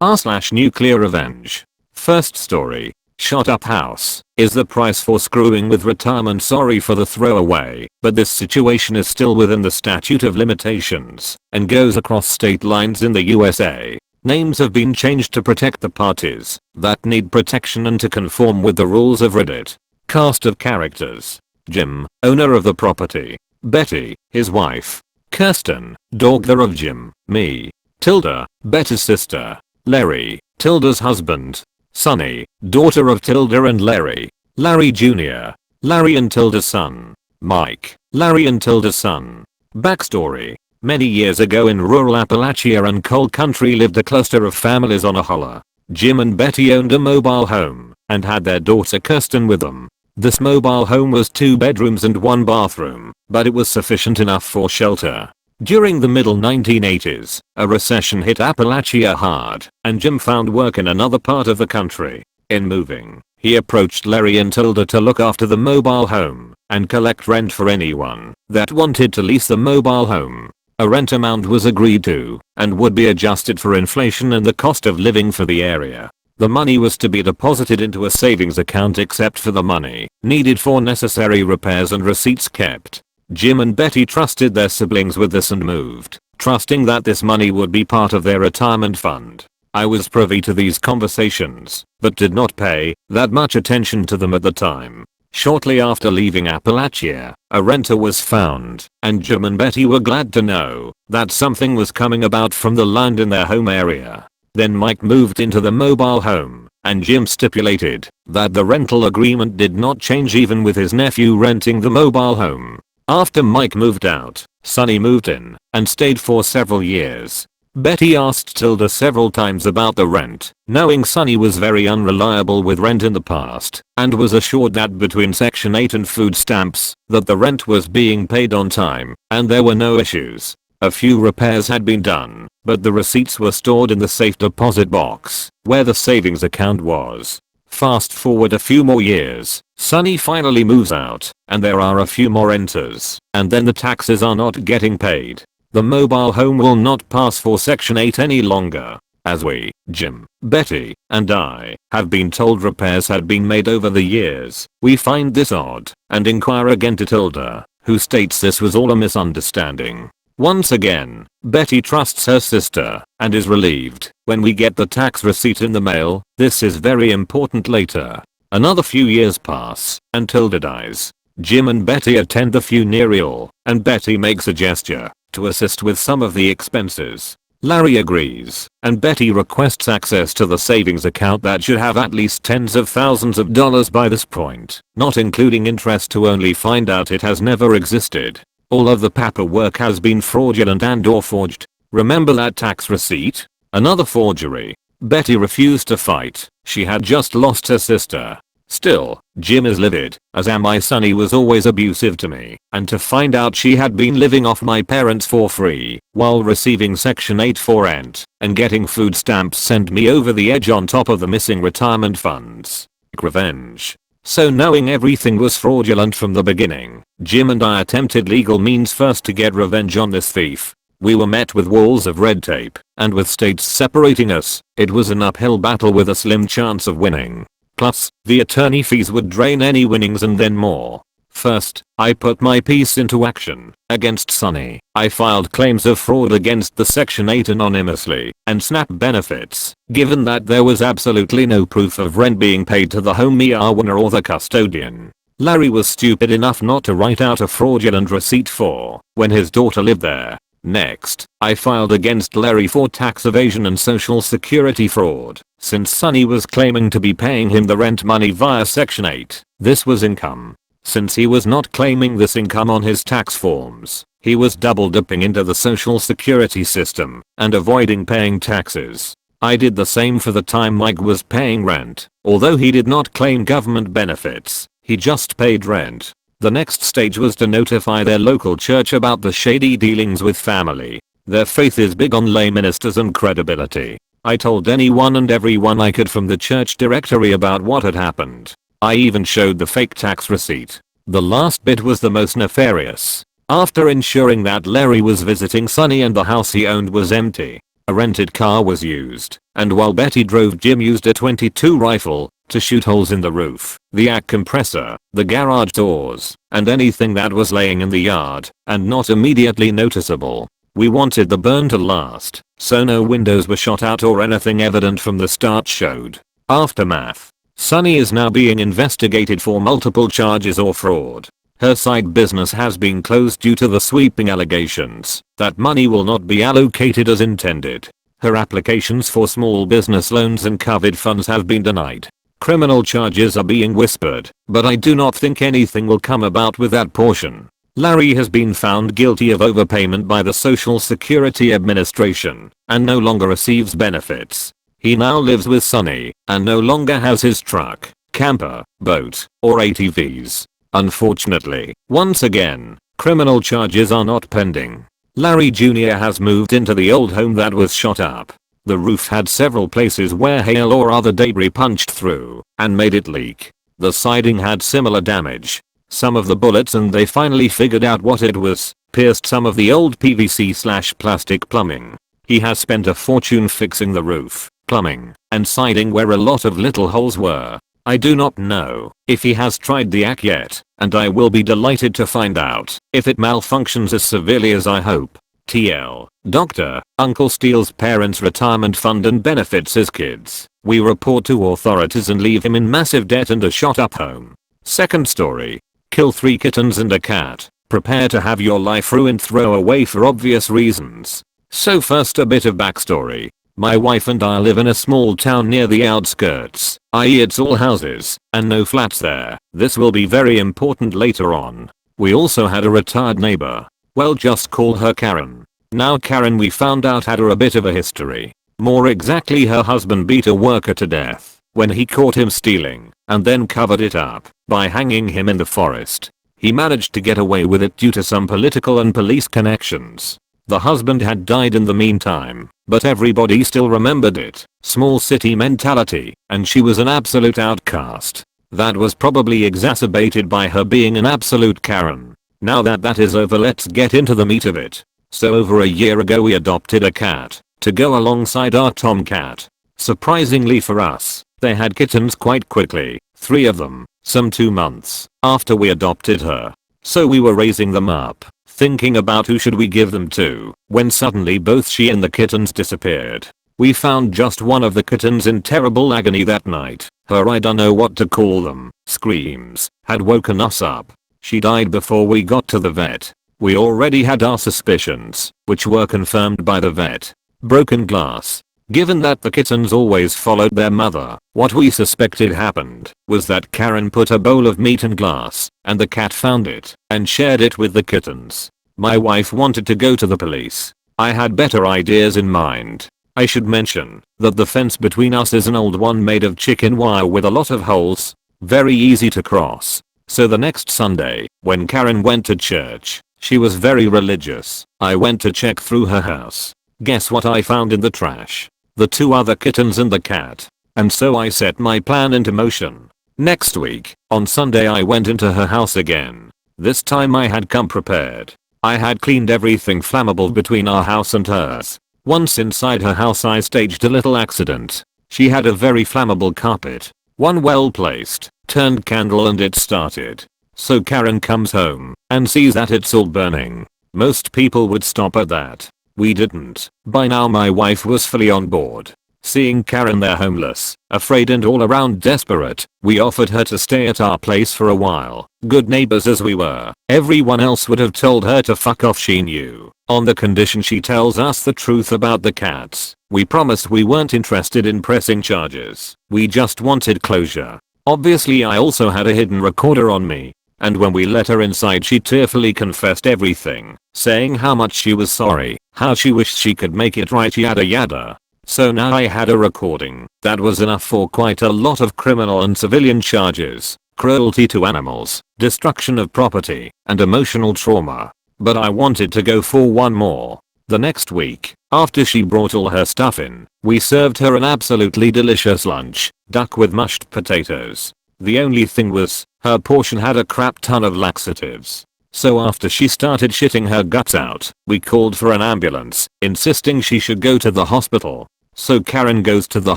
r/NuclearRevenge. First story. Shot up house is the price for screwing with retirement. Sorry for the throwaway, but this situation is still within the statute of limitations and goes across state lines in the USA. Names have been changed to protect the parties that need protection and to conform with the rules of Reddit. Cast of characters. Jim, owner of the property. Betty, his wife. Kirsten, daughter of Jim, me. Tilda, Betty's sister. Larry, Tilda's husband. Sunny, daughter of Tilda and Larry. Larry Jr., Larry and Tilda's son. Mike, Larry and Tilda's son. Backstory. Many years ago in rural Appalachia and coal country lived a cluster of families on a holler. Jim and Betty owned a mobile home and had their daughter Kirsten with them. This mobile home was 2 bedrooms and 1 bathroom, but it was sufficient enough for shelter. During the middle 1980s, a recession hit Appalachia hard, and Jim found work in another part of the country. In moving, he approached Larry and Tilda to look after the mobile home and collect rent for anyone that wanted to lease the mobile home. A rent amount was agreed to and would be adjusted for inflation and the cost of living for the area. The money was to be deposited into a savings account except for the money needed for necessary repairs and receipts kept. Jim and Betty trusted their siblings with this and moved, trusting that this money would be part of their retirement fund. I was privy to these conversations, but did not pay that much attention to them at the time. Shortly after leaving Appalachia, a renter was found, and Jim and Betty were glad to know that something was coming about from the land in their home area. Then Mike moved into the mobile home, and Jim stipulated that the rental agreement did not change even with his nephew renting the mobile home. After Mike moved out, Sunny moved in and stayed for several years. Betty asked Tilda several times about the rent, knowing Sunny was very unreliable with rent in the past, and was assured that between Section 8 and food stamps, that the rent was being paid on time, and there were no issues. A few repairs had been done, but the receipts were stored in the safe deposit box, where the savings account was. Fast forward a few more years, Sunny finally moves out, and there are a few more renters, and then the taxes are not getting paid. The mobile home will not pass for Section 8 any longer. As we, Jim, Betty, and I, have been told repairs had been made over the years, we find this odd, and inquire again to Tilda, who states this was all a misunderstanding. Once again, Betty trusts her sister and is relieved when we get the tax receipt in the mail. This is very important later. Another few years pass and Tilda dies. Jim and Betty attend the funeral and Betty makes a gesture to assist with some of the expenses. Larry agrees and Betty requests access to the savings account that should have at least tens of thousands of dollars by this point, not including interest, to only find out it has never existed. All of the paperwork has been fraudulent and/or forged. Remember that tax receipt? Another forgery. Betty refused to fight. She had just lost her sister. Still, Jim is livid, as am I. Sunny was always abusive to me, and to find out she had been living off my parents for free while receiving Section 8 for rent and getting food stamps sent me over the edge on top of the missing retirement funds. Revenge. So knowing everything was fraudulent from the beginning, Jim and I attempted legal means first to get revenge on this thief. We were met with walls of red tape, and with states separating us, it was an uphill battle with a slim chance of winning. Plus, the attorney fees would drain any winnings and then more. First, I put my piece into action against Sunny. I filed claims of fraud against the Section 8 anonymously and SNAP benefits, given that there was absolutely no proof of rent being paid to the home owner or the custodian. Larry was stupid enough not to write out a fraudulent receipt for when his daughter lived there. Next, I filed against Larry for tax evasion and social security fraud, since Sunny was claiming to be paying him the rent money via Section 8. This was income. Since he was not claiming this income on his tax forms, he was double dipping into the social security system and avoiding paying taxes. I did the same for the time Mike was paying rent. Although he did not claim government benefits, he just paid rent. The next stage was to notify their local church about the shady dealings with family. Their faith is big on lay ministers and credibility. I told anyone and everyone I could from the church directory about what had happened. I even showed the fake tax receipt. The last bit was the most nefarious. After ensuring that Larry was visiting Sunny and the house he owned was empty, A rented car was used, and while Betty drove, Jim used a .22 rifle to shoot holes in the roof, the air compressor, the garage doors, and anything that was laying in the yard and not immediately noticeable. We wanted the burn to last, so no windows were shot out or anything evident from the start showed. Aftermath. Sunny is now being investigated for multiple charges or fraud. Her side business has been closed due to the sweeping allegations that money will not be allocated as intended. Her applications for small business loans and COVID funds have been denied. Criminal charges are being whispered, but I do not think anything will come about with that portion. Larry has been found guilty of overpayment by the Social Security Administration and no longer receives benefits. He now lives with Sunny and no longer has his truck, camper, boat, or ATVs. Unfortunately, once again, criminal charges are not pending. Larry Jr. has moved into the old home that was shot up. The roof had several places where hail or other debris punched through and made it leak. The siding had similar damage. Some of the bullets, and they finally figured out what it was, pierced some of the old PVC/plastic plumbing. He has spent a fortune fixing the roof, plumbing, and siding where a lot of little holes were. I do not know if he has tried the AC yet, and I will be delighted to find out if it malfunctions as severely as I hope. TL. Doctor, Uncle steals parents' retirement fund and benefits his kids. We report to authorities and leave him in massive debt and a shot up home. Second story. Kill 3 kittens and a cat. Prepare to have your life ruined, throw away for obvious reasons. So first, a bit of backstory. My wife and I live in a small town near the outskirts, i.e. it's all houses and no flats there. This will be very important later on. We also had a retired neighbor. Well, just call her Karen. Now Karen, we found out, had a bit of a history. More exactly, her husband beat a worker to death when he caught him stealing and then covered it up by hanging him in the forest. He managed to get away with it due to some political and police connections. The husband had died in the meantime, but everybody still remembered it. Small city mentality, and she was an absolute outcast. That was probably exacerbated by her being an absolute Karen. Now that that is over, let's get into the meat of it. So over a year ago we adopted a cat to go alongside our tomcat. Surprisingly for us, they had kittens quite quickly, 3 of them, some 2 months after we adopted her. So we were raising them up, thinking about who should we give them to, when suddenly both she and the kittens disappeared. We found just one of the kittens in terrible agony that night. Her, I don't know what to call them, screams had woken us up. She died before we got to the vet. We already had our suspicions, which were confirmed by the vet. Broken glass. Given that the kittens always followed their mother, what we suspected happened was that Karen put a bowl of meat in glass, and the cat found it and shared it with the kittens. My wife wanted to go to the police. I had better ideas in mind. I should mention that the fence between us is an old one made of chicken wire with a lot of holes, very easy to cross. So the next Sunday, when Karen went to church, she was very religious. I went to check through her house. Guess what I found in the trash? The 2 other kittens and the cat. And so I set my plan into motion. Next week, on Sunday, I went into her house again. This time I had come prepared. I had cleaned everything flammable between our house and hers. Once inside her house I staged a little accident. She had a very flammable carpet. One well placed, turned candle and it started. So Karen comes home and sees that it's all burning. Most people would stop at that. We didn't. By now my wife was fully on board. Seeing Karen there homeless, afraid and all around desperate, we offered her to stay at our place for a while. Good neighbors as we were, everyone else would have told her to fuck off, she knew. On the condition she tells us the truth about the cats. We promised we weren't interested in pressing charges. We just wanted closure. Obviously I also had a hidden recorder on me. And when we let her inside she tearfully confessed everything, saying how much she was sorry, how she wished she could make it right, yada yada. So now I had a recording that was enough for quite a lot of criminal and civilian charges, cruelty to animals, destruction of property, and emotional trauma. But I wanted to go for one more. The next week, after she brought all her stuff in, we served her an absolutely delicious lunch, duck with mashed potatoes. The only thing was, her portion had a crap ton of laxatives. So after she started shitting her guts out, we called for an ambulance, insisting she should go to the hospital. So Karen goes to the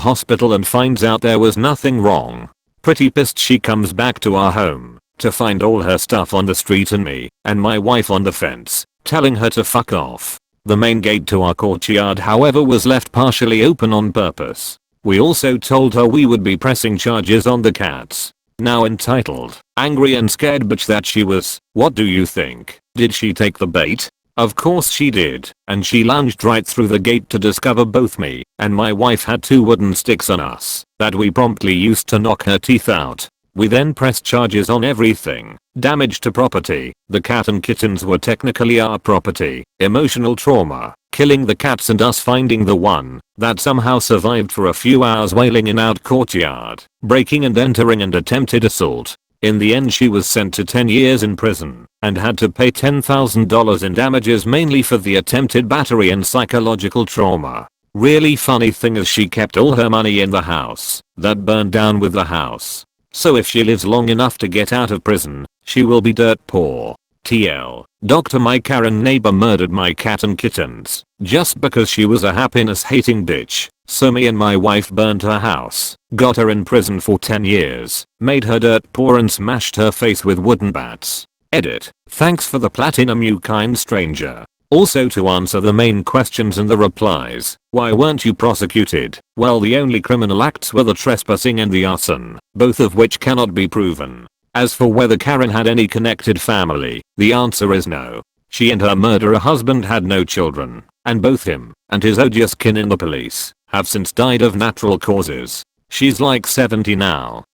hospital and finds out there was nothing wrong. Pretty pissed, she comes back to our home to find all her stuff on the street and me and my wife on the fence, telling her to fuck off. The main gate to our courtyard, however, was left partially open on purpose. We also told her we would be pressing charges on the cats. Now entitled, angry and scared bitch that she was, what do you think? Did she take the bait? Of course she did, and she lunged right through the gate to discover both me and my wife had 2 wooden sticks on us that we promptly used to knock her teeth out. We then pressed charges on everything: damage to property, the cat and kittens were technically our property, emotional trauma, killing the cats and us finding the one that somehow survived for a few hours wailing in our courtyard, breaking and entering, and attempted assault. In the end she was sent to 10 years in prison and had to pay $10,000 in damages, mainly for the attempted battery and psychological trauma. Really funny thing is she kept all her money in the house that burned down with the house. So if she lives long enough to get out of prison, she will be dirt poor. TL. Dr. My Karen neighbor murdered my cat and kittens just because she was a happiness hating bitch. So me and my wife burned her house, got her in prison for 10 years, made her dirt poor and smashed her face with wooden bats. Edit. Thanks for the platinum, you kind stranger. Also, to answer the main questions and the replies, why weren't you prosecuted? Well, the only criminal acts were the trespassing and the arson, both of which cannot be proven. As for whether Karen had any connected family, the answer is no. She and her murderer husband had no children, and both him and his odious kin in the police have since died of natural causes. She's like 70 now.